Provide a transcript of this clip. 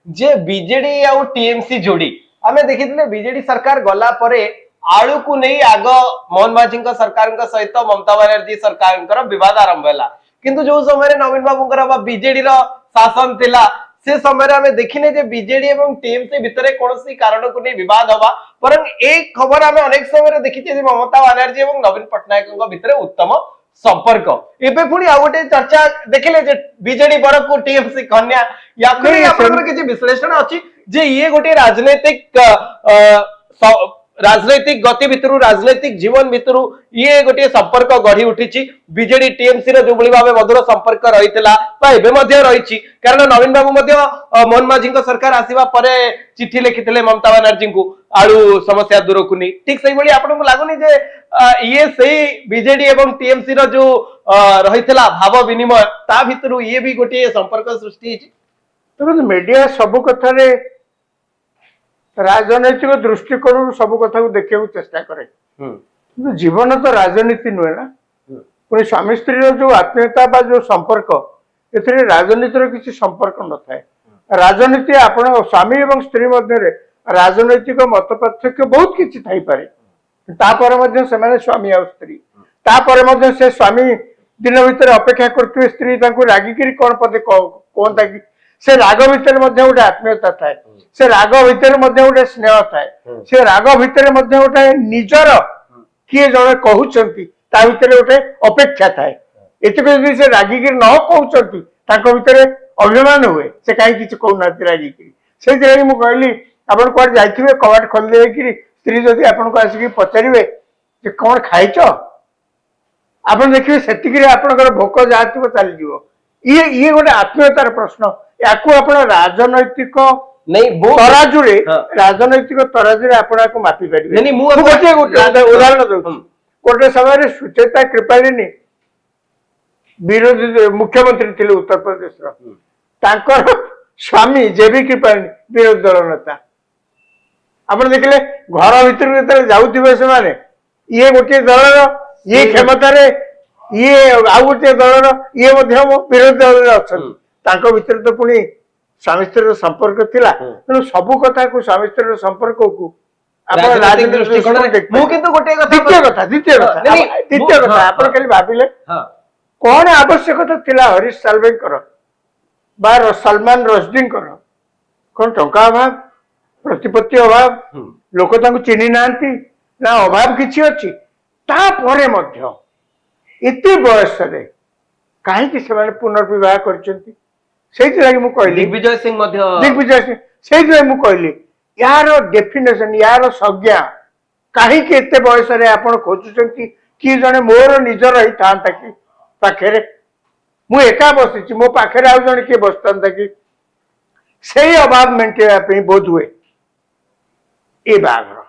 जे BJD आउ TMC जोड़ी आमे देखिथिले बीजेडी सरकार गला परे आलू को नहीं आग मोहन माझी सरकार सहित ममता बनर्जी सरकार विवाद आरंभ है किंतु जो समय नवीन बाबू बीजेडी शासन थिला से समय आम देखने जे बीजेडी एवं टीएमसी भितर कौन कारण को नहीं विवाद हवा पर एक खबर आम अनेक समय देखीचे ममता बनर्जी और नवीन पट्टनायक भितर उत्तम संपर्क एबे पुणी आ गोटे चर्चा देखिले जे बीजेडी बर को टीएमसी कन्या या किसी विश्लेषण अच्छी जे ये गोटे राजनैतिक गति भितर राजनैतिक जीवन भितर ये गोटे संपर्क गढ़ी उठी बीजेडी टीएमसी जो भाव मधुर संपर्क रही रही कारण नवीन बाबू मोहन माझी सरकार आसवा चिठी लिखी ममता बनर्जी को आलू समस्या दूर को नहीं ठीक से भाई आपको लगुनि जे ये सही बीजेडी एवं टीएमसी जो रही भाव विनिमय ता भितर ये भी गोटे संपर्क सृष्टि मीडिया सबु कथा राजनैतिक दृष्टिकोण सब कथा को देखा चेष्टा करे जीवन तो राजनीति नुहे ना पुणी स्वामी स्त्री जो आत्मीयता बा जो संपर्क ए राजनीतिर किसी संपर्क न था राजनीति आपण स्वामी और स्त्री मध्य राजनैतिक मत पार्थक्य बहुत किसी थी पारे से स्वामी आ स्त्री तापर से स्वामी दिन भितर अपेक्षा करते स्त्री रागिकी कौन पदे कहता कि से राग भितर गोटे आत्मीयता थाए से राग भितर गोटे स्नेह थाए से राग भितर गोटे निजर किए जड़े कहते गोटे अपेक्षा थाए एतक जब से रागिकी न कहते भितर अभिमान हुए से कहीं किसी कहना रागिकी से कहली आप कौन जाइए कबाट खोलदे स्त्री जदि आपको आसिक पचारे कौन खाइच आप देखिए से आपंकर भोक जहाँ थी चलीज ये गोटे आत्मीयतार प्रश्न या राजनैतिक तराजुरे राजनैतिक तराजुरे आपको मापी पारे उदाहरण दूँ गोटे समय सुचेता कृपालिनी विरोधी मुख्यमंत्री थे उत्तर प्रदेश स्वामी जेबी कृपालिनी विरोधी दल नेता आप देखिले घर भर जाऊे से ये गोटे दलर ये क्षमतार ये आउ गोटे दलर ये विरोधी दल अच्छा भितर तो पुणी स्वामी स्त्री संपर्क थिला तेणु सबु कथा को स्वामी स्त्री संपर्क को द्वितीय कथा आप भाविले कौन आवश्यकता थिला हरीश साल्वेकर बा सलमान रशदी कौन टंका अभाव प्रतिपत्ति अभाव लोक चिन्ह ना अभाव किसी अच्छी तापरे एते बयस कहीं से पुनर्विवाह कर दिग्विजय सिंह कहली यार डेफिनेशन यार संज्ञा कहीं बयस आप खोजुंट कि जड़े मोर निजर ही था कि पाखे मु एका बसी मो पाखे आउ जड़े किए बसता कि से अभाव मेटेवा बोध हुए ये बाघर